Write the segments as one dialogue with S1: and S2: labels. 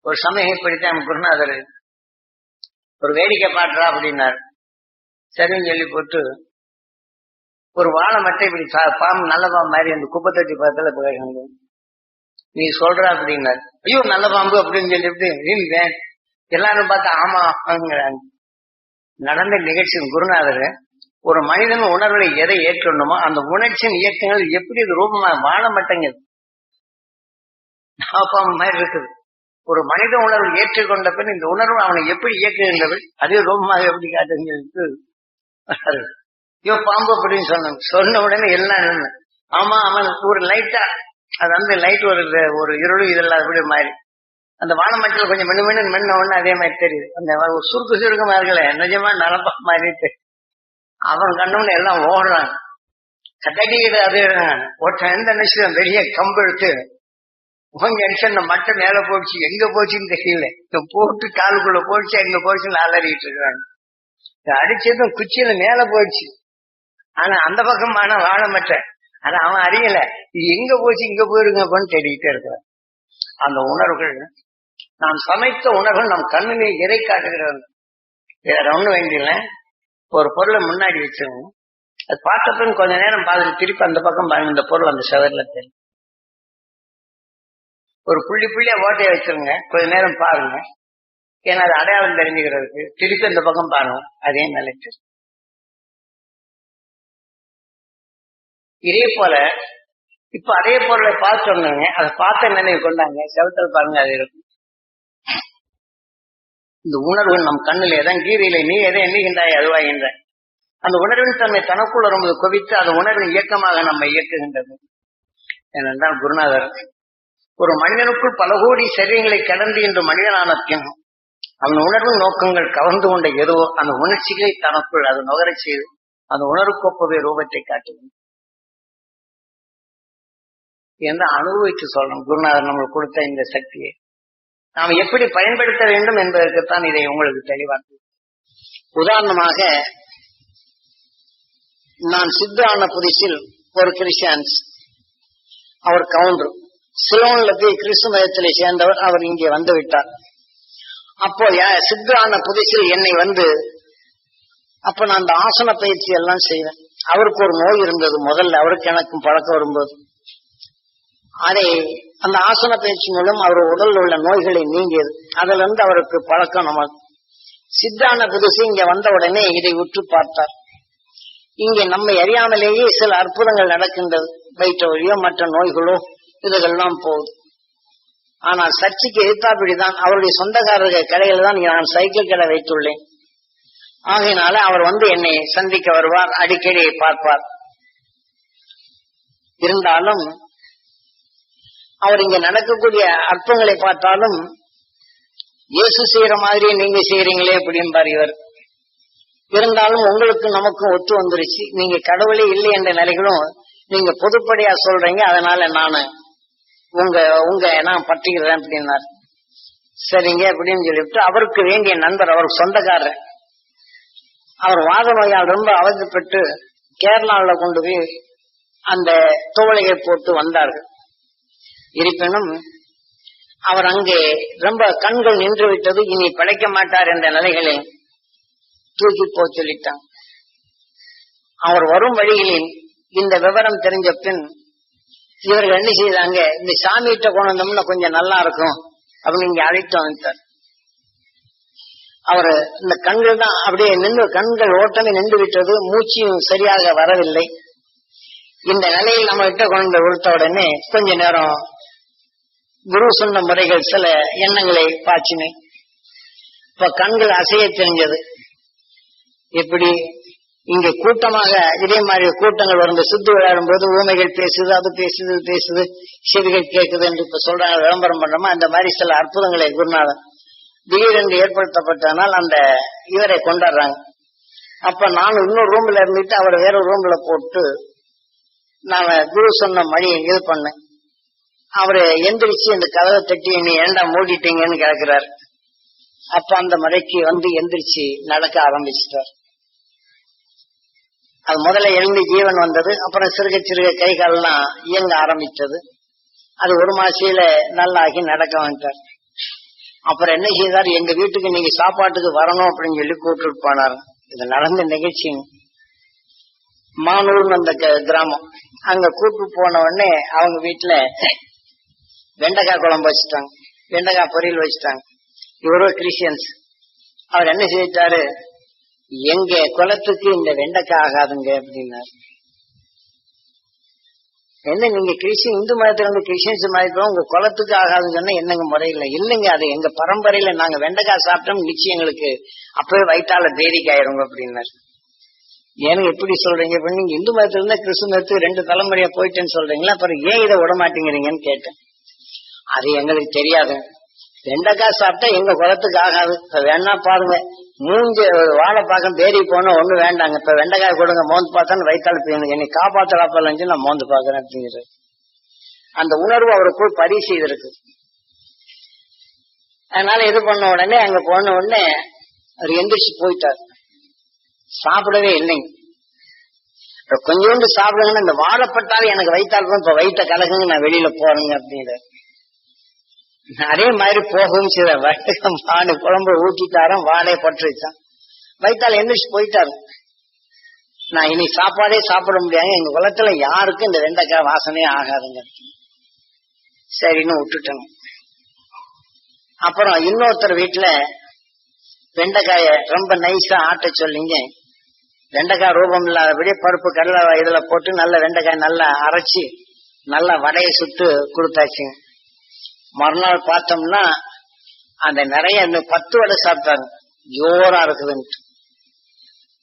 S1: ஒரு சமயம் இப்படித்தான் குருநாதர் ஒரு வேடிக்கை பாடுறா அப்படின்னாரு. சரின்னு சொல்லி போட்டு ஒரு வாழை மட்டை இப்படி பாம்பு நல்ல பாம்பு மாதிரி அந்த குப்பை தொட்டி பக்கத்துல போயிருங்க நீ சொல்ற அப்படின்னாரு. ஐயோ நல்ல பாம்பு அப்படின்னு சொல்லிட்டு எல்லாரும் பார்த்தா ஆமா ஆமாங்கிறாங்க. நடந்த நிகழ்ச்சி குருநாதர் ஒரு மனிதன் உணர்வுகளை எதை ஏற்கணுமோ அந்த உணர்ச்சியின் இயக்கங்கள் எப்படி இது ரூபமா வாழ மாட்டேங்குது, பாம்பு மாதிரி இருக்குது. ஒரு மனித உணர்வு ஏற்றுக்கொண்ட பின் இந்த உணர்வு அவனை எப்படி இயக்குகின்றது அதே ரூபமாக எப்படி காட்டுங்கிறது ஐயோ பாம்பு அப்படின்னு சொன்ன உடனே எல்லாம் ஆமா அவன் ஒரு லைட்டா அது வந்து லைட் ஒரு இருளு இதெல்லாம் அப்படி மாறி அந்த வானமட்டில் கொஞ்சம் மென்னு ஒண்ணு அதே மாதிரி தெரியுது. அந்த ஒரு சுருக்கமா இருக்கல நிஜமா நலப்பா மாதிரி அவன் கண்ணு எல்லாம் ஓடுறான் கட்டடிக்கிட்டு அது ஒருத்தன் எந்த நிமிஷம் பெரிய கம்பு எடுத்து அடிச்சு மட்டை மேல போச்சு எங்க போச்சுன்னு தெரியல போட்டு காலுக்குள்ள போச்சு எங்க போச்சுன்னு அலறிட்டு இருக்கிறாங்க. அடிச்சதும் குச்சியில மேல போயிடுச்சு. ஆனா அந்த பக்கமான வாழ மட்டை ஆனா அவன் அறியல இது எங்க போச்சு இங்க போயிருங்க அப்படின்னு தேடிக்கிட்டே இருக்கிறான். அந்த உணர்வுகள் நாம் சமைத்த உணர்வுகள் நம் கண்ணிலே எதை காட்டுகிறது வேற ஒண்ணு வேண்டியல. ஒரு பொருளை முன்னாடி வச்சிருங்க அது பார்த்தப்ப கொஞ்ச நேரம் பார்த்துட்டு திருப்பி அந்த பக்கம் பாருங்க இந்த பொருள் அந்த செவர்ல தெரியும். ஒரு புள்ளியா ஓட்டையை வச்சிருங்க கொஞ்ச நேரம் பாருங்க ஏன்னா அது அடையாளம் தெரிஞ்சுக்கிறதுக்கு திருப்பி அந்த பக்கம் பாருங்க அதே நிலைக்கு. இதே போல இப்ப அதே பொருளை பார்த்து சொன்னாங்க அதை பார்த்த நினைவு கொண்டாங்க செவத்தல் பாருங்க அது இருக்கும். இந்த உணர்வு நம் கண்ணில் எதான் கீதையில நீ எதை எண்ணுகின்றாய் அதுவாகின்ற அந்த உணர்வின் தன்மை தனக்குள் வரும்போது குவித்து அந்த உணர்வின் இயக்கமாக நம்ம இயக்குகின்றது. ஏனென்றால் குருநாதர் ஒரு மனிதனுக்குள் பல கோடி சரீரங்களை கடந்து என்று மனிதனான பின் அந்த உணர்வு நோக்கங்கள் கவர்ந்து கொண்ட ஏதோ அந்த உணர்ச்சிகளை தனக்குள் அது நுகர செய்து அந்த உணர்வுக்கொப்பவே ரூபத்தை காட்டுவோம் என்று அனுபவித்து சொல்லணும். குருநாதர் நம்மளுக்கு கொடுத்த இந்த சக்தியை நாம் எப்படி பயன்படுத்த வேண்டும் என்பதற்குத்தான் இதை உங்களுக்கு தெளிவாக. உதாரணமாக நான் சித்து ஆன புதுசில் ஒரு கிறிஸ்டியன்ஸ் அவர் கவுண்டர் சிலோன்ல போய் கிறிஸ்து மதத்திலே சேர்ந்தவர் அவர் இங்கே வந்து விட்டார். அப்போ சித்து ஆன புதுசில் என்னை வந்து அப்ப நான் அந்த ஆசன பயிற்சி எல்லாம் செய்வேன். அவருக்கு ஒரு நோய் இருந்தது முதல்ல அவருக்கு எனக்கும் பழக்கம் வரும்போது அதை அந்த ஆசன பயிற்சி மூலம் அவர் உடல் உள்ள நோய்களை நீங்கியது. அதுல இருந்து அவருக்கு பழக்கம். நம்ம சித்தான புதுசு இங்க வந்த உடனே இதை உற்று பார்த்தார். இங்கே நம்மை அறியாமலேயே சில அற்புதங்கள் நடக்கின்றது. வயிற்று வழியோ மற்ற நோய்களோ இதுகள்லாம் போகுது. ஆனால் சர்ச்சைக்கு எதிர்த்தாப்படிதான் அவருடைய சொந்தக்காரர்கள் கடையில் தான் நான் சைக்கிள் கடை வைத்துள்ளேன். ஆகையினால அவர் வந்து என்னை சந்திக்க வருவார், அடிக்கடி பார்ப்பார். இருந்தாலும் அவர் இங்க நடக்கக்கூடிய அற்பங்களை பார்த்தாலும் இயேசு செய்யற மாதிரி நீங்க செய்யறீங்களே அப்படின்பார் இவர். இருந்தாலும் உங்களுக்கு நமக்கும் ஒத்து வந்துருச்சு. நீங்க கடவுளே இல்லை என்ற நிலைகளும் நீங்க பொதுப்படையா சொல்றீங்க, அதனால நானு நான் பற்றிக்கிறேன் அப்படின்னார். சரிங்க அப்படின்னு சொல்லிவிட்டு அவருக்கு வேண்டிய நண்பர் அவர் சொந்தக்காரர் அவர் வாத நோயால் ரொம்ப அவதிப்பட்டு கேரளாவில் கொண்டு போய் அந்த தோவளையை போட்டு வந்தார்கள். இருப்பினும் அவர் அங்கே ரொம்ப கண்கள் நின்று விட்டது, இனி பிழைக்க மாட்டார் என்ற நிலைகளில் தூக்கி போ சொல்லிட்டான். அவர் வரும் வழிகளில் இந்த விவரம் தெரிஞ்ச பின் இவர்கள் என்ன செய்தாங்க, இந்த சாமிகிட்ட கொண்டு வந்தோம்னா கொஞ்சம் நல்லா இருக்கும் அப்படின்னு இங்க அழைத்து வந்துட்டார். அவர் இந்த கண்கள் தான் அப்படியே நின்று கண்கள் ஓட்டமே நின்று விட்டது, மூச்சியும் சரியாக வரவில்லை. இந்த நிலையில் நம்ம கிட்ட கொண்டு கொடுத்த உடனே கொஞ்ச நேரம் குரு சொன்ன முறைகள் சில எண்ணங்களை பாய்ச்சினேன். இப்ப கண்கள் அசைய தெரிஞ்சது. எப்படி இங்க கூட்டமாக இதே மாதிரி கூட்டங்கள் வரும் சித்து விளையாடும் போது ஊமைகள் பேசுது, அது பேசுது, பேசுது, செவிகள் கேட்குது என்று இப்ப சொல்றாங்க, விளம்பரம் பண்றோமா, அந்த மாதிரி சில அற்புதங்களை குருநாதன் திடீரென்று ஏற்படுத்தப்பட்டதனால் அந்த இவரை கொண்டாடுறாங்க. அப்ப நான் இன்னொரு ரூம்ல இருந்துட்டு அவர் வேற ரூம்ல போட்டு நான் குரு சொன்ன மொழியை இது பண்ணேன். அவரு எந்திரிச்சு இந்த கதவை தட்டி நீ ஏண்டா மூடிட்டீங்கன்னு கேட்கிறார். அப்ப அந்த மறைக்கு வந்து எந்திரிச்சு நடக்க ஆரம்பிச்சிட்டார். அது முதல்ல எழுந்து ஜீவன் வந்தது, அப்புறம் சிறுக சிறுக கை கால்லாம் இயங்க ஆரம்பித்தது. அது ஒரு மாசையில நல்லாகி நடக்க வந்துட்டார். அப்புறம் என்ன செய்தார், எங்க வீட்டுக்கு நீங்க சாப்பாட்டுக்கு வரணும் அப்படின்னு சொல்லி கூப்பிட்டு போனார். இது நடந்த நிகழ்ச்சி. மானூர்னு அந்த கிராமம். அங்க கூப்பிட்டு போன உடனே அவங்க வீட்டுல வெண்டைக்காய் குழம்பு வச்சுட்டாங்க, வெண்டைக்காய் பொரியல் வச்சுட்டாங்க. இவரோ கிறிஸ்டியன்ஸ். அவர் என்ன செய்தாரு, எங்க குலத்துக்கு இந்த வெண்டைக்காய் ஆகாதுங்க அப்படின்னாரு. என்ன நீங்க கிறிஸ்டின், இந்து மதத்துல இருந்து கிறிஸ்டியன்ஸ் மதத்துல உங்க குலத்துக்கு ஆகாதுன்னு சொன்னா என்னங்க முறையில? இல்லைங்க, அது எங்க பரம்பரையில நாங்க வெண்டைக்காய் சாப்பிட்டோம் நிச்சயம் எங்களுக்கு அப்பவே வயிற்றால பேதிக்கு ஆயிருங்க அப்படின்னாரு. ஏன்னு எப்படி சொல்றீங்க, இப்ப நீங்க இந்து மதத்துல இருந்தா கிறிஸ்து மதத்துக்கு 2 தலைமுறையா போயிட்டேன்னு சொல்றீங்களா, அப்புறம் ஏன் இதை விட மாட்டேங்கிறீங்கன்னு கேட்டேன். அது எங்களுக்கு தெரியாது, வெண்டைக்காய் சாப்பிட்டா எங்க குலத்துக்கு ஆகாது. இப்ப வேணா பாருங்க, மூஞ்சி வாழைப்பாக்கம் பேரி போனா ஒண்ணு வேண்டாங்க, இப்ப வெண்டைக்காய் கொடுங்க மோந்து பார்த்தான்னு வயிற்றால போயிருங்க, என்னை காப்பாத்தலாப்பலஞ்சு நான் மோந்து பாக்குறேன் அப்படிங்கிறது. அந்த உணர்வு அவருக்குள் பதிவு செய்திருக்கு. அதனால இது பண்ண உடனே அங்க போன உடனே அவர் எந்திரிச்சு போயிட்டார். சாப்பிடவே இல்லைங்க. கொஞ்சோண்டு சாப்பிடுங்கன்னு இந்த வாழைப்பட்டாலும் எனக்கு வயிற்றால் இப்ப வயிற்ற கலக்குங்க, நான் வெளியில போறேங்க அப்படிங்கிற. அதே மாதிரி போகவும் செய்த வாடு குழம்பு ஊட்டிட்டாராம், வாழையை பற்று வச்சான், வயிற்றால் எந்திரிச்சு போயிட்டாரு. நான் இனி சாப்பாடே சாப்பிட முடியாது, எங்க குலத்துல யாருக்கும் இந்த வெண்டைக்காய் வாசனையே ஆகாதுங்க. சரின்னு விட்டுட்டேங்க. அப்புறம் இன்னொருத்தர் வீட்டுல வெண்டைக்காய ரொம்ப நைஸா ஆட்ட சொல்லிங்க, வெண்டைக்காய் ரூபம் இல்லாதபடி பருப்பு கடலை இதுல போட்டு நல்ல வெண்டைக்காய் நல்லா அரைச்சி நல்லா வடையை சுட்டு கொடுத்தாச்சுங்க. மறுநாள் பார்த்தோம்னா அந்த நிறைய 10 வடை சாப்பிட்டாங்க, ஜோரா இருக்குதுன்ட்டு.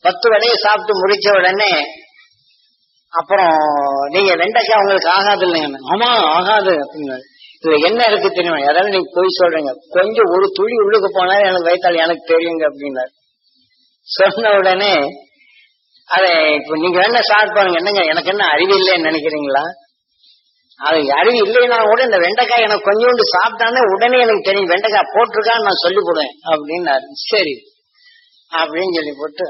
S1: 10 வடையை சாப்பிட்டு முடிச்ச உடனே அப்புறம் நீங்க வெண்டைக்காய் உங்களுக்கு ஆகாது இல்லைங்க. ஆமா ஆகாது அப்படின்னு. இதுல என்ன இருக்கு தெரியுமா, அதாவது நீங்க போய் சொல்றீங்க, கொஞ்சம் ஒரு துளி உள்ளுக்கு போனாலும் எனக்கு வயிற்றால் எனக்கு தெரியுங்க அப்படின்னாரு. சொன்ன உடனே அதை இப்ப நீங்க வேணா சாப்பிட்டு பாருங்க, என்னங்க எனக்கு என்ன அறிவு இல்லைன்னு நினைக்கிறீங்களா? அது அறிவு இல்லைன்னா கூட இந்த வெண்டைக்காய் எனக்கு கொஞ்சோண்டு சாப்பிட்டானே உடனே எனக்கு தெரியும் வெண்டைக்காய் போட்டிருக்கான்னு நான் சொல்லி போடுவேன் அப்படின்னாரு. சரி அப்படின்னு சொல்லி போட்டு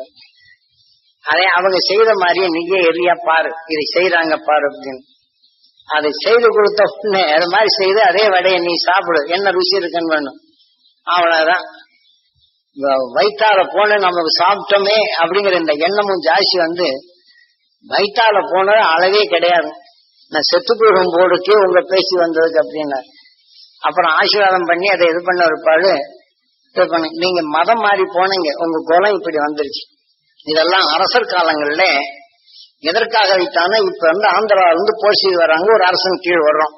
S1: அதை அவங்க செய்த மாதிரியே நீயே எரியா பாரு, இதை செய்யறாங்க பாரு அப்படின்னு அதை செய்து கொடுத்த உடனே அது மாதிரி செய்து அதே வடையை நீ சாப்பிடு, என்ன ருசி இருக்குன்னு வேணும். அவ்வளவுதான். வயிற்றால போன நமக்கு சாப்பிட்டோமே அப்படிங்கிற இந்த எண்ணமும் ஜாஸ்தி வந்து வயிற்றால போனது அளவே கிடையாது. நான் செத்து போயிடும் போடுக்கு உங்க பேசி வந்ததுக்கு அப்படின்னா அப்புறம் ஆசீர்வாதம் பண்ணி அதை இது பண்ண இருப்பாரு. நீங்க மதம் மாறி போனீங்க, உங்க குலம் இப்படி வந்துருச்சு. இதெல்லாம் அரசர் காலங்கள்ல எதற்காக வைத்தானோ, இப்ப வந்து ஆந்திராவில இருந்து போசி வர்றாங்க, ஒரு அரசன் கீழ் வர்றோம்.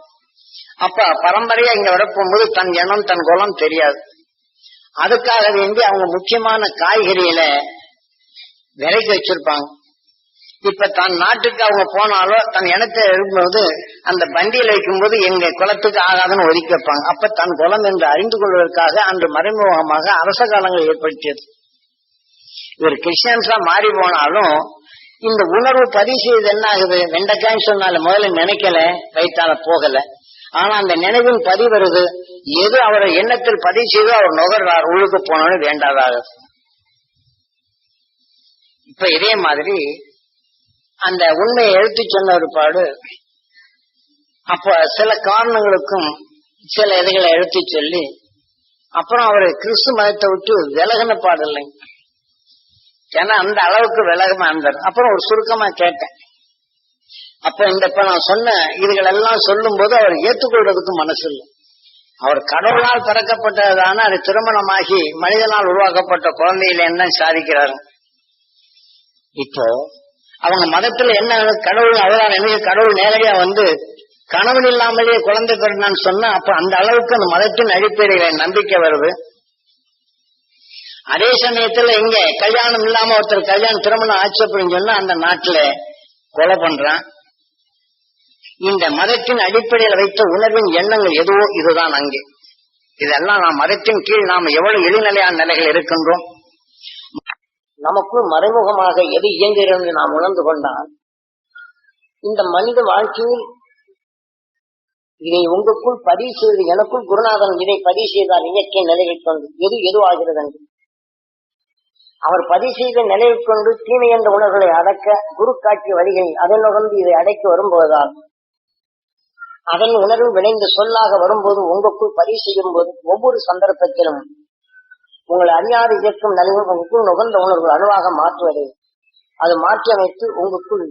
S1: அப்ப பரம்பரையா இங்க வர போகும்போது தன் இனம் தன் குலம் தெரியாது. அதுக்காக வேண்டி அவங்க முக்கியமான காய்கறியில விலைக்கு வச்சிருப்பாங்க. இப்ப தன் நாட்டுக்கு அவங்க போனாலோ தன் இனத்தை இருக்கும்போது அந்த பண்டிகையில் வைக்கும்போது எங்க குலத்துக்கு ஆகாதுன்னு ஒதுக்கி வைப்பாங்க. அப்ப தன் குலம் என்று அறிந்து கொள்வதற்காக அன்று மறைமுகமாக அரச காலங்கள் ஏற்படுத்தியது. இவர் கிறிஸ்டியன்ஸா மாறி போனாலும் இந்த உணர்வு பதிவு செய்து என்ன ஆகுது, வெண்டைக்காய்ன்னு சொன்னாலும் முதல்ல நினைக்கல, வயிற்றால போகல. ஆனா அந்த நினைவின் பதிவு வருது. எது அவரை எண்ணத்தில் பதிவு செய்தோ அவர் நுகர்றார், உள்ளுக்கு போனாலும் வேண்டாதாக. இப்ப இதே மாதிரி அந்த உண்மையை எடுத்து சொன்ன ஒரு பாடு அப்ப சில காரணங்களுக்கும் சில இதுகளை எடுத்து சொல்லி அப்புறம் அவரு கிறிஸ்து மதத்தை விட்டு விலகின பாடு இல்லைங்க. ஏன்னா அந்த அளவுக்கு விலகமா இருந்தார். அப்புறம் ஒரு சுருக்கமா கேட்டேன். அப்ப இப்ப நான் சொன்ன இதுகள் எல்லாம் சொல்லும் போது அவர் ஏற்றுக்கொள்றதுக்கு மனசு இல்லை. அவர் கடவுளால் பிறக்கப்பட்டதான அது திருமணமாகி மனிதனால் உருவாக்கப்பட்ட குழந்தையில என்ன சாதிக்கிறாரு. இப்போ அவங்க மதத்துல என்ன கடவுள் அவரால் என்ன கடவுள் நேரடியா வந்து கணவன் இல்லாமலேயே குழந்தை பிறந்தான்னு சொன்னா அப்ப அந்த அளவுக்கு அந்த மதத்தின் அடிப்படையில நம்பிக்கை வருது. அதே சமயத்துல இங்க கல்யாணம் இல்லாம ஒருத்தர் கல்யாணம் திருமணம் ஆச்சு அப்படின்னு சொன்னா அந்த நாட்டுல கொலை பண்றான். இந்த மதத்தின் அடிப்படையில் வைத்த உணர்வின் எண்ணங்கள் எதுவோ இதுதான் அங்கே. இதெல்லாம் நாம் மதத்தின் கீழ் நாம் எவ்வளவு இழிநிலையான நிலைகள் இருக்கின்றோம். நமக்குள் மறைமுகமாக எது இயங்குகிறது நாம் உணர்ந்து கொண்டால் இந்த மனித வாழ்க்கையில் இதை உங்களுக்குள் பதிவு செய்து எனக்குள் குருநாதன் இதை பதிவு செய்தால் இயற்கை நிலையை கொண்டு எது எது ஆகிறது என்று அவர் பதிவு செய்த நிலையை கொண்டு தீமை என்ற உணர்வுகளை அடக்க குரு காட்சி வழிகை அதை நுகர்ந்து இதை அடைக்க வரும்போதுதான் அதன் உணர்வு விளைந்து சொல்லாக வரும்போது உங்களுக்குள் பதிவு செய்யும் போது ஒவ்வொரு சந்தர்ப்பத்திலும் உங்களை அறியாது இயக்கும் நிலையும் உங்களுக்குள் நுகர்ந்த உணர்வு அணுவாக மாற்றுவதை அது மாற்றி அமைத்து உங்களுக்குள்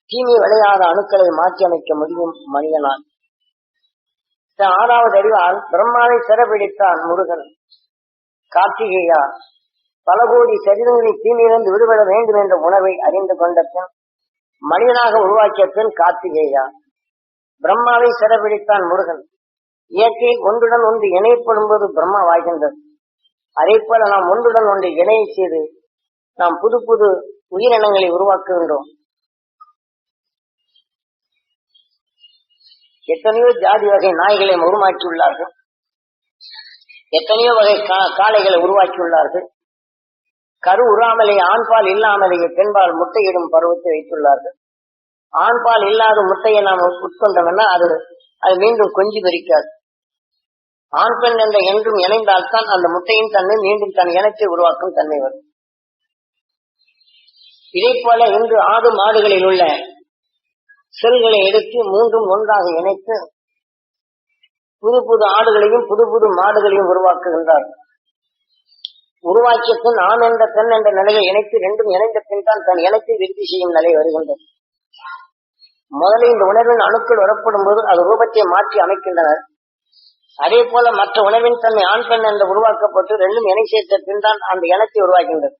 S1: தீமை விளையாத அணுக்களை மாற்றி அமைக்க முடியும் மனிதனால். 6வது அறிவால் பிரம்மாவை சிறப்பிடித்தான் முருகன். கார்த்திகேயா பல கோடி சரீரங்களின் தீமையிலிருந்து விடுபட வேண்டும் என்ற உணர்வை அறிந்து கொண்ட பின் மனிதனாக உருவாக்கிய பின் கார்த்திகேயா. பிரம்மாவை சிறப்பிடித்தான் முருகன். இயற்கை ஒன்றுடன் ஒன்று இணையப்படும் போது பிரம்மா வாய்கின்றது. அதே போல நாம் ஒன்றுடன் ஒன்று இணைய செய்து நாம் புது புது உயிரினங்களை உருவாக்குகின்றோம். எத்தனையோ ஜாதி வகை நாய்களை உருவாக்கியுள்ளார்கள். எத்தனையோ வகை காளைகளை உருவாக்கியுள்ளார்கள். கரு உறாமலே ஆண்பால் இல்லாமலேயே பெண்பால் முட்டையிடும் பருவத்தை வைத்துள்ளார்கள். ஆண்பால் இல்லாத முட்டையை நாம் உட்கொண்டோம்னா அது மீண்டும் கொஞ்சி பறிக்காது. ஆண் பெண் என்ற என்றும் இணைந்தால்தான் அந்த முட்டையின் தன்மை மீண்டும் தன் இனத்தை உருவாக்கும் தன்மை வரும். இதே போல இன்று ஆடு மாடுகளில் உள்ள செல்களை எடுத்து மூன்றும் ஒன்றாக இணைத்து புது புது ஆடுகளையும் புது புது மாடுகளையும் உருவாக்குகின்றார். உருவாக்கிய பின் ஆண் என்ற பெண் என்ற நிலையை இணைத்து ரெண்டும் இணைந்த பின் தான் தன் இனத்தை விருத்தி செய்யும் நிலை வருகின்றது. முதலில் இந்த உணர்வின் அணுக்கள் வரப்படும் போது அது ரூபத்தை மாற்றி அமைக்கின்றனர். அதே போல மற்ற உணர்வின் தன்மை ஆண் பெண் என்று உருவாக்கப்பட்டு ரெண்டும் இணை சேர்த்த பின் தான் அந்த இனத்தை உருவாக்கின்றது.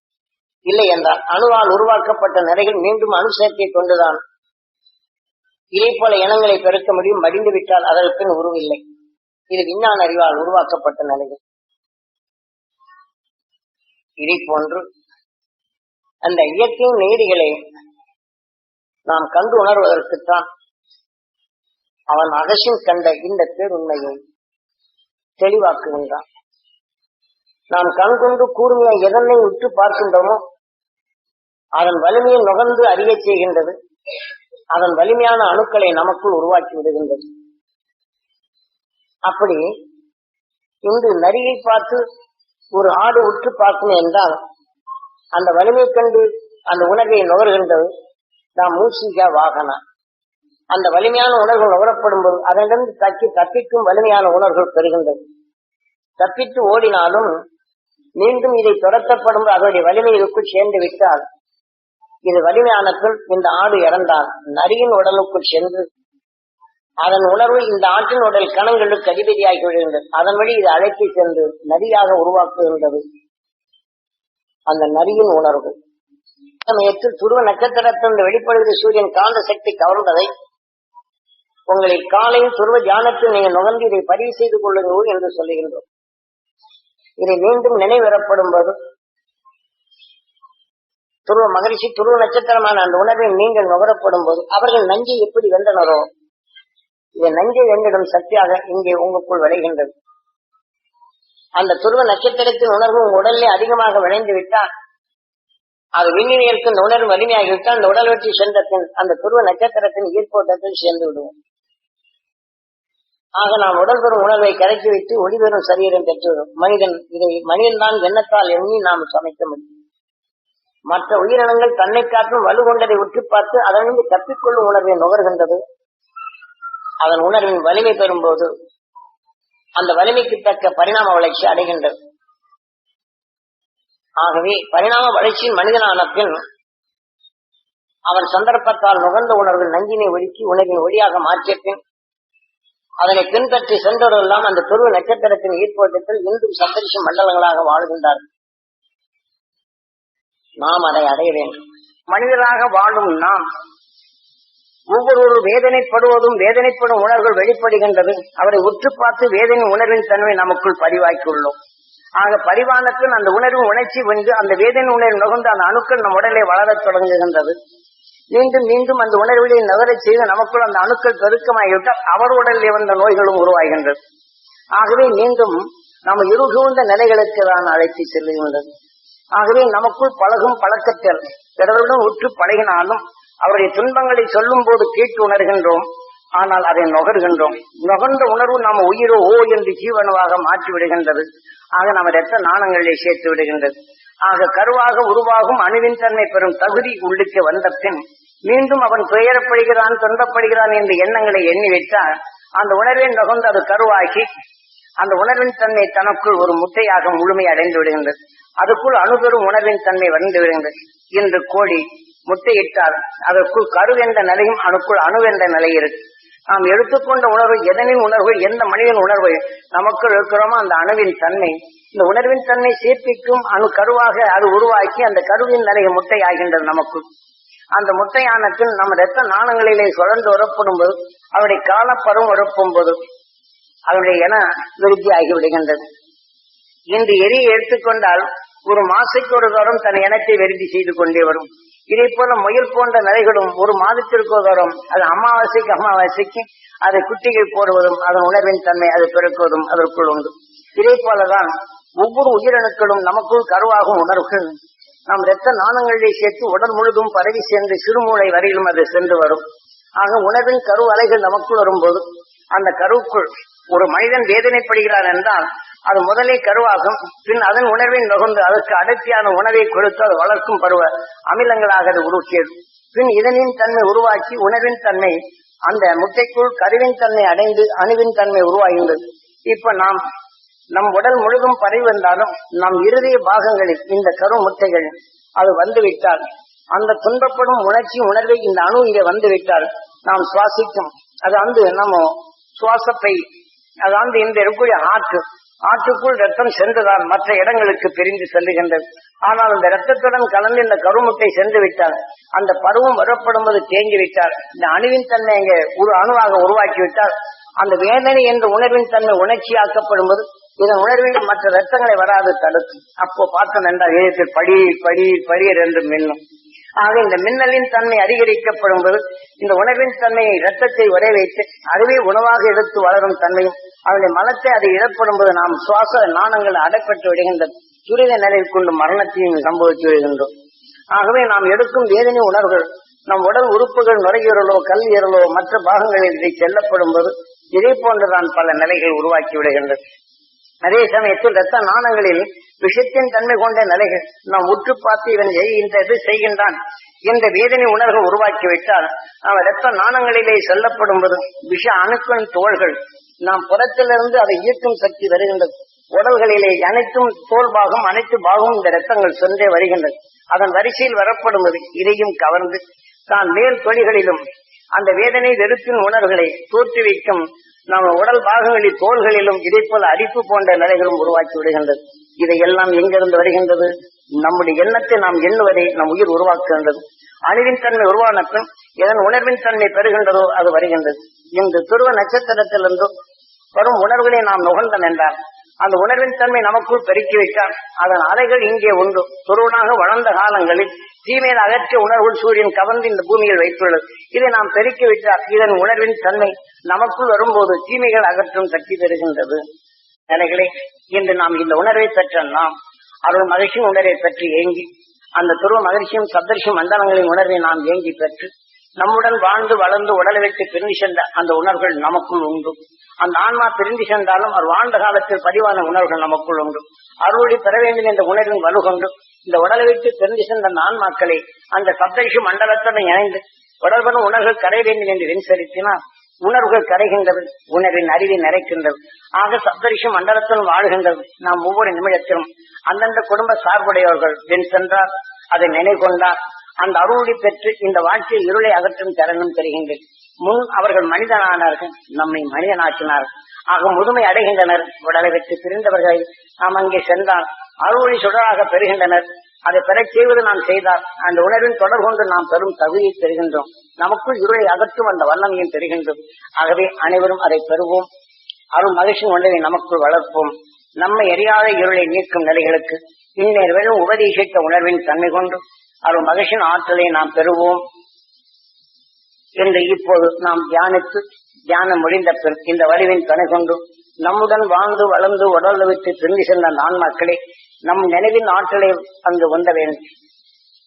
S1: இல்லை என்றால் அணுவால் உருவாக்கப்பட்ட நிலைகள் மீண்டும் அணு சேர்க்கை கொண்டுதான் இதே போல இனங்களை பெருக்க முடியும். மடிந்து விட்டால் அதற்கு உருவில்லை. இது விஞ்ஞான அறிவால் உருவாக்கப்பட்ட நிலைகள். இதை போன்று அந்த இயற்கையின் நீதிகளை நாம் கண்டு உணர்வதற்குத்தான் அவன் அகசியம் கண்ட இந்த பேருண்மையை தெளிவாக்குகின்றான். நாம் கண்கொண்டு கூர்மையை எதனை உற்று பார்க்கின்றோமோ அதன் வலிமையை நுகர்ந்து அறிய செய்கின்றது. அதன் வலிமையான அணுக்களை நமக்குள் உருவாக்கி விடுகின்றது. அப்படி இன்று நரியை பார்த்து ஒரு ஆடு உற்று பார்க்கும் என்றால் அந்த வலிமை கண்டு அந்த உணர்வை நுகர்கின்றது. நாம் மூசிகா வாகனா அந்த வலிமையான உணர்வுகள் நுகரப்படும் போது அதனிடம் தப்பிக்கும் வலிமையான உணர்வுகள் பெறுகின்றது. தப்பித்து ஓடினாலும் மீண்டும் இதை துரத்தப்படும் அதனுடைய வலிமை இதுக்குள் சேர்ந்து விட்டால் இது வலிமையான பின் இந்த ஆடு இறந்தால் நரியின் உடலுக்குள் சென்று அதன் உணர்வு இந்த ஆட்டின் உடல் கணங்களுக்கு அதிபதியாகி விடுகின்றது. அதன் வழி இது அழைத்து சென்று நரியாக உருவாக்குகின்றது. அந்த நரியின் உணர்வு சமயத்தில் துருவ நட்சத்திரத்திலிருந்து வெளிப்படுகிற சூரியன் காந்த சக்தி கவர்ந்ததை உங்களின் காலையில் துருவ தியானத்தில் நீங்கள் நுகர்ந்து இதை பதிவு செய்து கொள்ளுங்கள் என்று சொல்லுகின்றோம். இதை மீண்டும் நினைவிறப்படும் போது துருவ மகிழ்ச்சி துருவ நட்சத்திரமான அந்த உணர்வை நீங்கள் நுகரப்படும் போது அவர்கள் நஞ்சை எப்படி வென்றனரோ இதை நஞ்சை வென்றிடும் சக்தியாக இங்கே உங்களுக்குள் விளைகின்றது. அந்த துருவ நட்சத்திரத்தின் உணர்வு உங்கள் உடலிலே அதிகமாக விளைந்து விட்டால் அது விண்ணிற்கு இந்த உணர்வு வலிமையாகிவிட்டால் அந்த உடல் வெற்றி சென்ற பின் அந்த துருவ நட்சத்திரத்தின் ஈர்ப்போட்டத்தில் சேர்ந்து விடுவோம். ஆக நாம் உடல் பெறும் உணர்வை கரைத்து வைத்து ஒளிபெறும் சரீரம் பெற்றுவிடும். மனிதன் தான் எண்ணத்தால் எண்ணி நாம் சமைக்க முடியும். மற்ற உயிரினங்கள் தன்னை காற்றும் வலு கொண்டதை உற்று பார்த்து அதனிருந்து தப்பிக்கொள்ளும் உணர்வை நுகர்கின்றது. அதன் உணர்வின் வலிமை பெறும்போது அந்த வலிமைக்கு தக்க பரிணாம வளர்ச்சி அடைகின்றது. ஆகவே பரிணாம வளர்ச்சியின் மனிதனான பின் அவன் சந்தர்ப்பத்தால் நுகர்ந்த உணர்வில் நஞ்சினை ஒதுக்கி உணர்வின் ஒளியாக மாற்றிய பின் அதனை பின்பற்றி சென்றவரெல்லாம் அந்த துருவ நட்சத்திரத்தின் ஈர்ப்போட்டத்தில் இன்றும் சந்தரிச மண்டலங்களாக வாழ்கின்றார்கள். நாம் அதை அடைய வேண்டும். மனிதராக வாழும் நாம் ஒவ்வொரு வேதனைப்படுவதும் வேதனைப்படும் உணர்வுகள் வெளிப்படுகின்றது. அவரை உற்று பார்த்து வேதனை உணர்வின் தன்மை நமக்குள் பதிவாக்கியுள்ளோம். ஆக பரிவானத்தில் அந்த உணர்வு உணர்ச்சி வந்து அந்த வேதனை உணர்வு நுகர்ந்து அந்த அணுக்கள் நம் உடலை வளரத் தொடங்குகின்றது. மீண்டும் மீண்டும் அந்த உணர்வுகளை நகரச் செய்து நமக்குள் அந்த அணுக்கள் பெருக்கமாகிவிட்டால் அவர் உடலில் வந்த நோய்களும் உருவாகின்றது. ஆகவே மீண்டும் நம்ம இருகுந்த நிலைகளுக்கு தான் அழைத்து செல்லுகின்றது. ஆகவே நமக்குள் பழகும் பழக்கத்தில் பிறருடன் உற்று பழகினாலும் அவருடைய துன்பங்களை சொல்லும் போது கேட்டு உணர்கின்றோம். ஆனால் அதை நுகர்கின்றோம். நுகர்ந்த உணர்வு நம்ம உயிரோ ஓ என்று ஜீவனவாக மாற்றி விடுகின்றது. ஆக நம்ம இரத்த நாணங்களை சேர்த்து விடுகின்றது. ஆக கருவாக உருவாகும் அணுவின் தன்மை பெறும் தகுதி உள்ளுக்கு வந்த பின் மீண்டும் அவன் துயரப்படுகிறான், துன்பப்படுகிறான் என்ற எண்ணங்களை எண்ணிவிட்டால் அந்த உணர்வின் நுகர்ந்து அது கருவாக்கி அந்த உணர்வின் தன்மை தனக்குள் ஒரு முட்டையாக முழுமை அடைந்து விடுகின்றது. அதுக்குள் அணுபெறும் உணர்வின் தன்மை வந்து விடுகின்றது. இன்று கோழி முட்டையிட்டால் அதற்குள் கரு என்ற நிலையும் அதுக்குள் அணு என்ற நிலை இருக்கு. நாம் எடுத்துக்கொண்ட உணர்வு எதனின் உணர்வு, எந்த மனிதன் உணர்வு நமக்குள் இருக்கிறோமோ அந்த அணுவின் தன்மை, இந்த உணர்வின் தன்மை சேர்ப்பிக்கும் அணு கருவாக அது உருவாக்கி அந்த கருவின் நிலையை முட்டை ஆகின்றது. நமக்குள் அந்த முட்டையானத்தில் நம்ம இரத்த நாணங்களிலே சுழன்று உறப்படும் போது அவருடைய காலப்பருவம் உறப்பும் போது அவருடைய என விருத்தி ஆகிவிடுகின்றது. இன்று எரியை எடுத்துக்கொண்டால் ஒரு மாசைக்கு ஒரு தரம் தன் இனத்தை விருத்தி செய்து கொண்டே வரும். இதே போல முயல் போன்ற நிலைகளும் ஒரு மாதத்திற்கு ஒரு தரம் அது அமாவாசைக்கு அதை குட்டிகள் போடுவதும் அதன் உணர்வின் தன்மை அது பெருக்குவதும் அதற்குள் உண்டு. இதே போலதான் ஒவ்வொரு உயிரணுக்களும் நமக்குள் கருவாகும் உணர்வுகள் நாம் இரத்த நாணங்களிலே சேர்த்து உடல் முழுதும் பரவி சேர்ந்து சிறுமூளை வரையிலும் அது சென்று வரும். ஆக உணர்வின் கரு அலைகள் நமக்குள் வரும்போது அந்த கருவுக்குள் ஒரு மனிதன் வேதனைப்படுகிறான் என்றால் அது முதலே கருவாகும். பின் அதன் உணர்வின் நுகர்ந்து அதற்கு அடர்த்தியான உணவை கொடுத்து அது வளர்க்கும் பருவ அமிலங்களாக அது உருக்கியது. பின் இதனின் தன்மை உருவாக்கி உணர்வின் தன்மை அந்த முட்டைக்குள் கருவின் தன்மை அடைந்து அணுவின் தன்மை உருவாகின்றது. இப்ப நாம் நம் உடல் முழுதும் பரவி வந்தாலும் நம் இறுதிய பாகங்களில் இந்த கரு முட்டைகள் அது வந்துவிட்டால் அந்த துன்பப்படும் உணர்ச்சி உணர்வை இந்த அணு இங்கே வந்துவிட்டால் நாம் சுவாசிக்கும் அது நம்ம சுவாசப்பை அதாவது இந்த இருக்கக்கூடிய ஆற்றுக்குள் ரத்தம் சென்றுதான் மற்ற இடங்களுக்கு பிரிந்து செல்லுகின்றது. ஆனால் அந்த ரத்தத்துடன் கலந்து இந்த கருமுட்டை சென்று விட்டால் அந்த பருவம் வரப்படும்போது தேங்கிவிட்டால் இந்த அணுவின் தன்மை அங்கே ஒரு அணுவாக உருவாக்கிவிட்டால் அந்த வேதனை என்ற உணர்வின் தன்மை உணர்ச்சியாக்கப்படும் போது இதன் உணர்வில் மற்ற ரத்தங்களை வராது தடுக்கும். அப்போ பார்த்தோம் என்றால் இதயத்தில் படீர் என்று மின்னும். ஆக இந்த மின்னலின் தன்மை அதிகரிக்கப்படும் போது இந்த உணர்வின் தன்மையை இரத்தத்தை உரை வைத்து அதுவே உணவாக எடுத்து வளரும் தன்மையும் அவருடைய மலத்தை அதை இழப்படும் போது நாம் சுவாச நாணங்கள் அடைப்பட்டு விடுகின்றது. துரித நிலையில் கொண்டு மரணத்தையும் சம்பவித்து விடுகின்றோம். ஆகவே நாம் எடுக்கும் வேதனை உணர்வுகள் நம் உடல் உறுப்புகள் நுரையீரலோ கல்லீரலோ மற்ற பாகங்களில் இதை செல்லப்படும் போது இதே போன்றுதான் பல நிலைகள் உருவாக்கி விடுகின்றது. அதே சமயத்தில் இரத்த நாணங்களில் விஷத்தின் தன்மை கொண்ட நிலைகள் நாம் உற்று பார்த்து இவன் இந்த இது செய்கின்றான் என்ற வேதனை உணர்வு உருவாக்கிவிட்டால் நாம் இரத்த நாணங்களிலே செல்லப்படும் போது விஷ அணுக்களின் தோள்கள் நாம் புறத்திலிருந்து அதை ஈர்க்கும் சக்தி வருகின்றது. உடல்களிலே அனைத்தும் தோல் பாகம் அனைத்து பாகமும் இந்த இரத்தங்கள் சென்றே வருகின்றது. அதன் வரிசையில் வரப்படுவது இதையும் கவர்ந்து தான் மேல் தொழில்களிலும் அந்த வேதனை வெறுப்பின் உணர்வுகளை தோற்றுவிக்கும் நம்ம உடல் பாகங்களில் தோள்களிலும் இதே போல அரிப்பு போன்ற நிலைகளும் உருவாக்கி விடுகின்றது. இதையெல்லாம் எங்கிருந்து வருகின்றது? நம்முடைய எண்ணத்தை நாம் எண்ணுவதை நம் உயிர் உருவாக்குகின்றது. அணுவின் தன்மை உருவான பின் எதன் உணர்வின் தன்மை பெறுகின்றதோ அது வருகின்றது. இந்த துருவ நட்சத்திரத்திலிருந்து வரும் உணர்வுகளை நாம் நுகர்ந்தோம் என்றால் அந்த உணர்வின் தன்மை நமக்குள் பெருக்கிவிட்டால் அதன் அலைகள் இங்கே உண்டு. துருவனாக வளர்ந்த காலங்களில் தீமையில் அகற்றிய உணர்வுகள் சூரியன் கவர்ந்து இந்த பூமியில் வைத்துள்ளது. இதை நாம் பெருக்கிவிட்டால் இதன் உணர்வின் தன்மை நமக்குள் வரும்போது தீமைகள் அகற்றும் சக்தி பெறுகின்றது. நிலைகளே, இன்று நாம் இந்த உணர்வை பெற்ற நாம் அருள் மகிழ்ச்சியின் உணர்வை பெற்று ஏங்கி அந்த துருவ மகிழ்ச்சியும் சப்தர்ஷி மண்டலங்களின் உணர்வை நாம் ஏங்கி பெற்று நம்முடன் வாழ்ந்து வளர்ந்து உடலை வைத்து பிரிந்து சென்ற அந்த உணர்வுகள் நமக்குள் உண்டு. அந்த ஆன்மா பிரிந்து சென்றாலும் அவர் வாழ்ந்த காலத்தில் பதிவான உணர்வுகள் நமக்குள் உண்டு. அருளை பெற வேண்டும் என்ற உணர்வின் வலுகொண்டு இந்த உடலை வைத்து பிரிந்து சென்ற அந்த ஆன்மாக்களை அந்த சப்தர்ஷி மண்டலத்துடன் இணைந்து உடல்படும் உணர்வுகள் கரைய வேண்டும் என்று வெண்சரித்தினால் உணர்வுகள் கரைகின்றது. உணர்வின் அறிவை நிறைக்கின்றது. ஆக சப்தரிஷி மண்டலத்துடன் வாழ்கின்றது. நாம் ஒவ்வொரு நிமிடத்திலும் அந்தந்த குடும்ப சார்புடையவர்கள் வெண் சென்றார் அதை நினைகொண்டார் அந்த அருளை பெற்று இந்த வாழ்க்கையில் இருளை அகற்றும் தருணம் பெறுகின்றது. முன் அவர்கள் மனிதனானார்கள், நம்மை மனிதனாக்கினார்கள். ஆக முதுமை அடைகின்றனர். உடலை விட்டு பிரிந்தவர்களை நாம் அங்கே சென்றால் அருளை சுடராக பெறுகின்றனர். அதை பெறச் செய்வது நாம் செய்தால் அந்த உணர்வின் தொடர் கொண்டு நாம் பெரும் தகுதியை பெறுகின்றோம். நமக்குள் இருளை அகற்றும் அந்த வல்லமையும் பெறுகின்றோம். ஆகவே அனைவரும் அதை பெறுவோம். அருள் மகிழ்ச்சியின் உணர்வை நமக்குள் வளர்ப்போம். நம்மை எரியாத இருளை நீக்கும் நிலைகளுக்கு இன்னேர் வெறும் உபதேசித்த உணர்வின் தன்மை கொண்டு அருள் மகிழ்ச்சியின் ஆற்றலை நாம் பெறுவோம் என்று இப்போது நாம் தியானித்து தியானம் முடிந்த பின் இந்த வடிவின் துணை கொண்டு நம்முடன் வாழ்ந்து வளர்ந்து உடல் விட்டு திரும்பி சென்ற ஆன்மாக்களே நம் நினைவின் ஆற்றலை அங்கு வந்த வேண்டும்.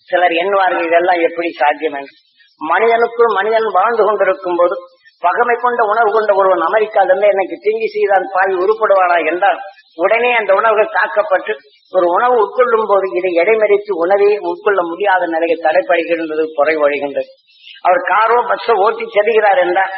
S1: சிலர் எண்ணுவார்கள் இதெல்லாம் எப்படி சாத்தியம் என்று. மனிதனுக்குள் மனிதன் வாழ்ந்து கொண்டிருக்கும் போது பகமை கொண்ட உணர்வு கொண்ட ஒருவன் அமெரிக்காவிலிருந்து எனக்கு தீங்கி செய்தான் பாவி உருப்படுவானா என்றால் உடனே அந்த உணவுகள் தாக்கப்பட்டு ஒரு உணவு உட்கொள்ளும் போது இதை இடைமறித்து உணவே உட்கொள்ள முடியாத நிலையை தடைப்படுகின்றது, குறை வழிகின்றது. அவர் காரோ பஸ்ஸோ ஓட்டி செல்கிறார் என்றால்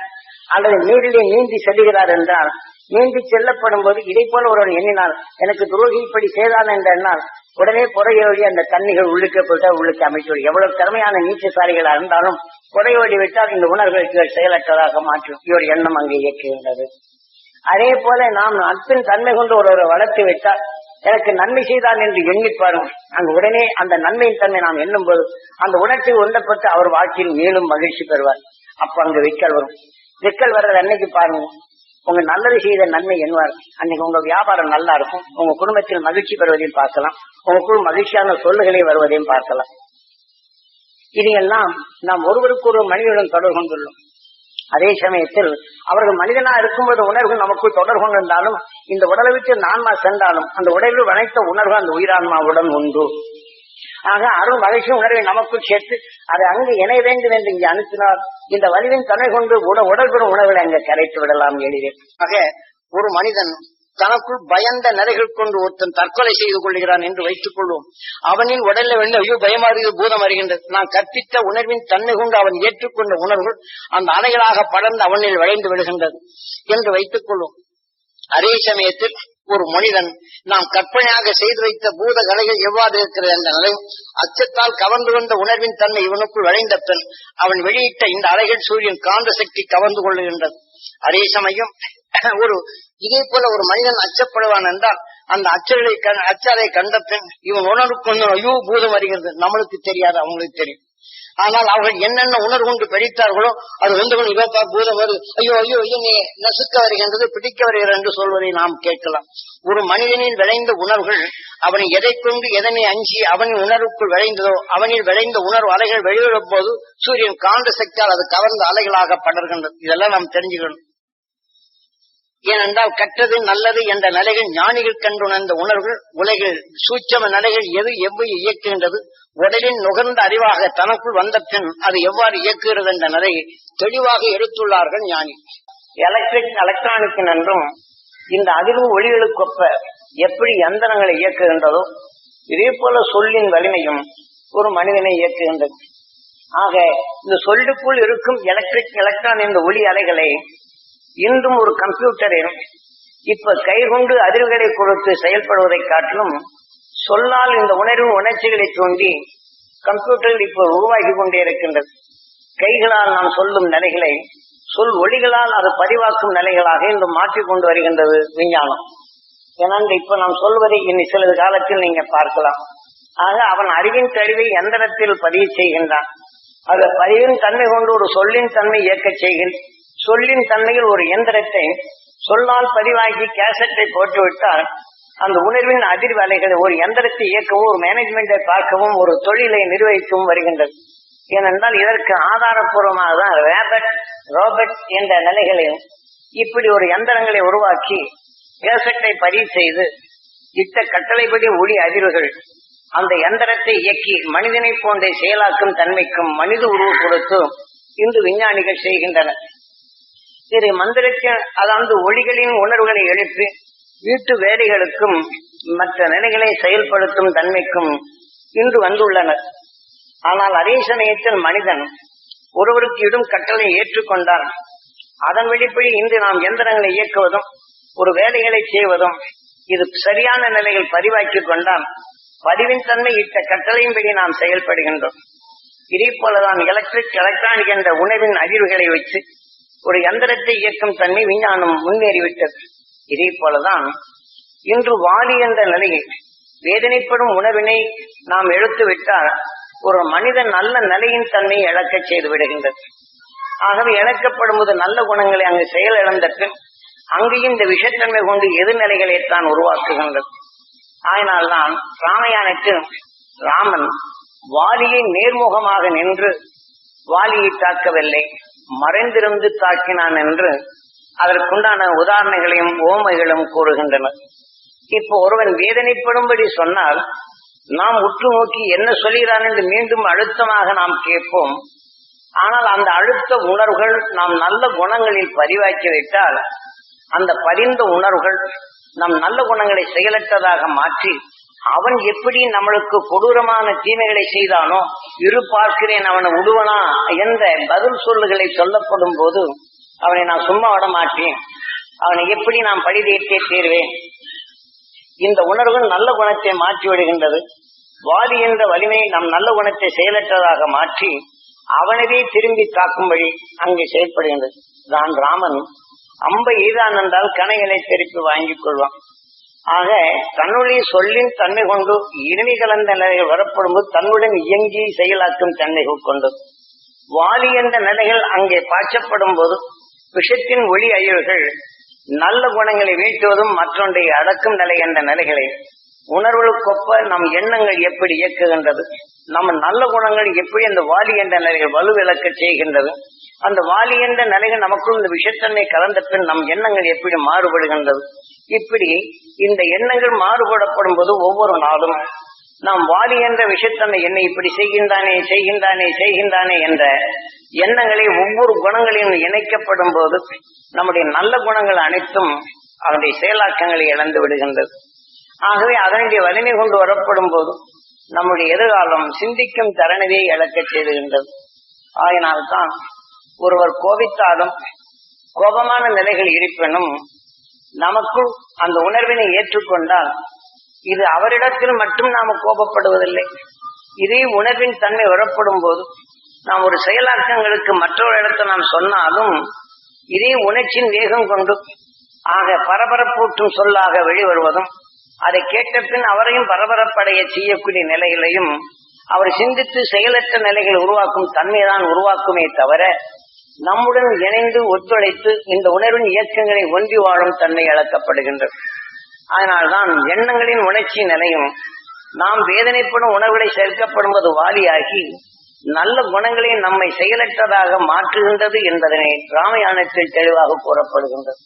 S1: அல்லது நீரிலே நீந்தி செல்கிறார் என்றால் நீந்தி செல்லப்படும் போது இதை போல ஒருவன் எண்ணினால் எனக்கு துரோகி இப்படி செய்தான் என்ற எண்ணால் உடனே புறையோடி அந்த தண்ணிகள் உள்ளுக்கப்பட்ட உள்ளுக்கு அமைச்சு எவ்வளவு திறமையான நீச்சசாரிகளா இருந்தாலும் புறையோடி விட்டால் இந்த உணர்வுகளுக்கு செயலற்றதாக மாற்றும் இவர் எண்ணம் அங்கே இயக்குகின்றது. அதே போல நாம் அன்பின் தன்மை கொண்டு ஒருவரை வளர்த்து விட்டால் எனக்கு நன்மை செய்தான் என்று எண்ணிப்பாரும் அங்கு உடனே அந்த நன்மையின் தன்மை நாம் எண்ணும் போது அந்த உணர்ச்சி உண்டப்பட்டு அவர் வாழ்க்கையில் மேலும் மகிழ்ச்சி பெறுவார். அப்ப அங்கு விக்கல் வரும். விக்கல் வர்றது அன்னைக்கு பாருங்க, உங்க நல்லது செய்த நன்மை எண்ணுவார். அன்னைக்கு உங்க வியாபாரம் நல்லா இருக்கும், உங்க குடும்பத்தில் மகிழ்ச்சி பெறுவதையும் பார்க்கலாம், உங்களுக்குள் மகிழ்ச்சியான சொல்லுகளை வருவதையும் பார்க்கலாம். இதையெல்லாம் நாம் ஒருவருக்கு ஒரு மனிதனுடன் தொடர்பு கொண்டுள்ளோம். அதே சமயத்தில் அவர்கள் மனிதனா இருக்கும்போது உணர்வு நமக்குள் தொடர்பு கொண்டிருந்தாலும் இந்த உடலை விட்டு நான்மா சென்றாலும் அந்த உடலில் வளைத்த உணர்வு அந்த உயிரான்மாவுடன் உண்டு. ஆக அருள் மகிழ்ச்சி உணர்வை நமக்குள் சேர்த்து அதை அங்கு இணைய வேண்டும் என்று இங்கே அனுப்பினார். இந்த வலிவின் தன்மை கொண்டு உடல் பெறும் உணர்வுகளை அங்கே கரைத்து விடலாம் எளிதில். ஆக ஒரு மனிதன் தனக்குள் பயந்த நிலைகள் கொண்டு ஒருத்தன் தற்கொலை செய்து கொள்கிறான் என்று வைத்துக் கொள்வோம். அவனின் உடல்ல வெள்ள ஐயோ பயமாறுகிறது, பூதம் அறிகின்றது. நான் கற்பித்த உணர்வின் தன்மை கொண்டு அவன் ஏற்றுக்கொண்ட உணர்வுகள் அந்த அலைகளாக படர்ந்து அவனில் விளைந்து விடுகின்றது என்று வைத்துக் கொள்வோம். அதே சமயத்தில் ஒரு மனிதன் நாம் கற்பனையாக செய்து வைத்த பூத கலைகள் எவ்வாறு இருக்கிறது என்ற நிலை அச்சத்தால் கவர்ந்து கொண்ட உணர்வின் தன்மை இவனுக்குள் விளைந்த பின் அவன் வெளியிட்ட இந்த அலைகள் சூரியன் காந்த சக்தி கவர்ந்து கொள்ளுகின்றது. அதே சமயம் ஒரு இதே போல ஒரு மனிதன் அச்சப்படுவான் என்றால் அந்த அச்சலை கண்ட பின் இவன் உணர்வுக்கு ஐயோ பூதம் வருகிறது, நம்மளுக்கு தெரியாது, அவங்களுக்கு தெரியும். ஆனால் அவர்கள் என்னென்ன உணர்வு கொண்டு படித்தார்களோ அது வந்து இவப்பா பூதம் வருது, ஐயோ ஐயோ ஐயோ நீ நசுக்க வருகின்றது, பிடிக்க வருகிறது என்று சொல்வதை நாம் கேட்கலாம். ஒரு மனிதனில் விளைந்த உணர்வுகள் அவனை எதை கொண்டு எதனை அஞ்சி அவனின் உணர்வுக்குள் விளைந்ததோ அவனில் விளைந்த உணர்வு அலைகள் வெளியிடும் போது சூரியன் காந்த சக்தியால் அது கவர்ந்த அலைகளாக படர்கின்றது. இதெல்லாம் நாம் தெரிஞ்சுக்கணும். ஏனென்றால் கற்றது நல்லது என்ற நிலைகள் ஞானிகள் கண்டுணர்ந்த உணர்வுகள் உலகில் சூட்சம நிலைகள் எது எவ்வாறு இயக்குகின்றது உடலின் நுகர்ந்த அறிவாக தனக்குள் வந்த பின் அது எவ்வாறு இயக்குகிறது என்ற நிலையை தெளிவாக எடுத்துள்ளார்கள் ஞானி. எலக்ட்ரானிக் என்றும் இந்த அதிர்வு ஒளிகளுக்கொப்ப எப்படி யந்திரங்களை இயக்குகின்றதோ இதே போல சொல்லின் வலிமையும் ஒரு மனிதனை இயக்குகின்றது. ஆக இந்த சொல்லுக்குள் இருக்கும் எலக்ட்ரான் என்ற ஒளி அலைகளை இன்றும் ஒரு கம்ப்யூட்டரில் இப்ப கை கொண்டு அதிர்வுகளை கொடுத்து செயல்படுவதை காட்டிலும் சொல்லால் இந்த உணர்ச்சிகளை தோண்டி கம்ப்யூட்டரில் இப்ப உருவாக்கி கொண்டே இருக்கின்றது. கைகளால் நாம் சொல்லும் நிலைகளை சொல் ஒளிகளால் அது பதிவாக்கும் நிலைகளாக இன்று மாற்றிக் கொண்டு வருகின்றது விஞ்ஞானம். ஏனென்று இப்ப நாம் சொல்வதை இனி சிறிது காலத்தில் நீங்க பார்க்கலாம். ஆக அவன் அறிவின் தெளிவை எந்திரத்தில் பதிவு செய்கின்றான். அது பதிவின் தன்மை கொண்டு ஒரு சொல்லின் தன்மை இயக்க செய்கின்ற சொல்லின் தன்மையில் ஒரு இயந்திரத்தை சொல்லால் பதிவாக்கி கேசட்டை போட்டுவிட்டால் அந்த உணர்வின் அதிர்வு அலைகளை ஒரு இயந்திரத்தை இயக்கவும் ஒரு மேனேஜ்மெண்டை பார்க்கவும் ஒரு தொழிலை நிர்வகிக்கவும் வருகின்றது. ஏனென்றால் இதற்கு ஆதாரப்பூர்வமாக தான் ரோபோட் என்ற நிலைகளில் இப்படி ஒரு இயந்திரங்களை உருவாக்கி கேசட்டை பதிவு செய்து இட்ட கட்டளைப்படி ஒளி அதிர்வுகள் அந்த இயந்திரத்தை இயக்கி மனிதனை போன்ற செயலாக்கும் தன்மைக்கும் மனித உருவு கொடுத்து இன்று விஞ்ஞானிகள் செய்கின்றனர். இது மந்திரக்கு அதாவது ஒளிகளின் உணர்வுகளை எழுப்பி வீட்டு வேலைகளுக்கும் மற்ற நிலைகளை செயல்படுத்தும் தன்மைக்கும் இன்று வந்துள்ளனர். ஆனால் அதே சமயத்தில் மனிதன் ஒருவருக்கு இடும் கட்டளை ஏற்றுக்கொண்டால் அதன் வெளிப்படி இன்று நாம் எந்திரங்களை இயக்குவதும் ஒரு வேலைகளை செய்வதும் இது சரியான நிலையில் பதிவாக்கி கொண்டால் பதிவின் தன்மை இட்ட கட்டளையின்படி நாம் செயல்படுகின்றோம். இதே போலதான் எலக்ட்ரானிக் என்ற உணர்வின் அதிர்வுகளை வச்சு ஒரு எந்திரத்தை இயக்கும் தன்மை விஞ்ஞானம் முன்னேறிவிட்டது. இதே போலதான் இன்று வாலி என்ற நிலையில் வேதனைப்படும் உணர்வினை நாம் எடுத்துவிட்டால் ஒரு மனிதன் நல்ல நிலையின் தன்மையை இழக்க செய்து விடுகின்றது. ஆகவே இழக்கப்படும் போது நல்ல குணங்களை அங்கு செயல் இழந்த பின் அங்கு இந்த விஷத்தன்மை கொண்டு எதிர்நிலைகளை தான் உருவாக்குகின்றது. அதனால்தான் ராமாயணத்தில் ராமன் வாலியை நேர்முகமாக நின்று வாலியை தாக்கவில்லை, மறைந்திருந்து தாக்கினான் என்று அதற்குண்டான உதாரணங்களையும் ஓமைகளும் கூறுகின்றனர். இப்போ ஒருவன் வேதனைப்படும்படி சொன்னால் நாம் உற்று நோக்கி என்ன சொல்கிறான் என்று மீண்டும் அழுத்தமாக நாம் கேட்போம். ஆனால் அந்த அழுத்த உணர்வுகள் நாம் நல்ல குணங்களில் பதிவாக்கி விட்டால் அந்த பதிந்த உணர்வுகள் நம் நல்ல குணங்களை செயலற்றதாக மாற்றி அவன் எப்படி நம்மளுக்கு கொடூரமான தீமைகளை செய்தானோ இரு பார்க்கிறேன் அவனை விடுவனா என்ற பதில் சொல்லுகளை சொல்லப்படும் போது அவனை நான் சும்மா விட மாட்டேன், அவனை எப்படி நான் பழி தீர்த்தே தீர்வேன். இந்த உணர்வு நல்ல குணத்தை மாற்றி விடுகின்றது. வாதி என்ற வலிமையை நம் நல்ல குணத்தை செயலற்றதாக மாற்றி அவனவே திரும்பி தாக்கும்படி அங்கே செயல்படுகின்றது. தான் ராமன் அம்பை எய்தான் என்றால் கணைகளை திருப்பி வாங்கிக் கொள்வான். ஆக தன்னுடைய சொல்லின் தன்மை கொண்டு இனிமை கலந்த நிலைகள் வரப்படும்போது தன்னுடன் இயங்கி செயலாக்கும் தன்மை கொண்டு வாலி என்ற நிலைகள் அங்கே பாய்ச்சப்படும் போது விஷத்தின் ஒளி அயல்கள் நல்ல குணங்களை வீழ்த்துவதும் மற்றொன்றை அடக்கும் நிலை என்ற நிலைகளை உணர்வுகளுக்கொப்ப நம் எண்ணங்கள் எப்படி இயக்குகின்றது, நம்ம நல்ல குணங்கள் எப்படி அந்த வாலி என்ற நிலைகள் வலுவிளக்க செய்கின்றது, அந்த வாலி என்ற நிலைகள் நமக்குள் இந்த விஷத்தன்மை கலந்த பின் நம் எண்ணங்கள் எப்படி மாறுபடுகின்றது. இப்படி இந்த எண்ணங்கள் மாறுபடப்படும் போது ஒவ்வொரு நாளும் நாம் வாலி என்ற விஷத்தன்மை என்னை இப்படி செய்கின்றானே செய்கின்றானே செய்கின்றானே என்ற எண்ணங்களை ஒவ்வொரு குணங்களையும் இணைக்கப்படும் போது நம்முடைய நல்ல குணங்கள் அனைத்தும் அவனுடைய செயலாக்கங்களை இழந்து விடுகின்றது. ஆகவே அதனுடைய வலிமை கொண்டு வரப்படும் போது நம்முடைய எதிர்காலம் சிந்திக்கும் தரணியை இழக்க செய்துகின்றது. ஆயினால்தான் ஒருவர் கோபித்தாலும் கோபமான நிலைகள் இருப்பினும் நமக்குள் அந்த உணர்வினை ஏற்றுக்கொண்டால் இது அவரிடத்தில் மட்டும் நாம கோபப்படுவதில்லை. இதே உணர்வின் தன்மை வரப்படும் போது நாம் ஒரு செயலாக்கங்களுக்கு மற்றொரு இடத்தை நாம் சொன்னாலும் இதே உணர்ச்சியின் வேகம் கொண்டு ஆக பரபரப்பூட்டும் சொல்லாக வெளிவருவதும் அதை கேட்ட பின் அவரையும் பரபரப்படைய செய்யக்கூடிய நிலைகளையும் அவர் சிந்தித்து செயலற்ற நிலைகளை உருவாக்கும் தன்மைதான் உருவாக்குமே தவிர நம்முடன் இணைந்து ஒத்துழைத்து இந்த உணர்வின் இயக்கங்களை ஒன்றி வாழும் தன்மை இழக்கப்படுகின்றது. அதனால்தான் எண்ணங்களின் உணர்ச்சி நிலையும் நாம் வேதனைப்படும் உணர்வுகளை சேர்க்கப்படுவது வாலியாகி நல்ல குணங்களை நம்மை செயலற்றதாக மாற்றுகின்றது என்பதனை ராமாயணத்தில் தெளிவாக கூறப்படுகின்றது.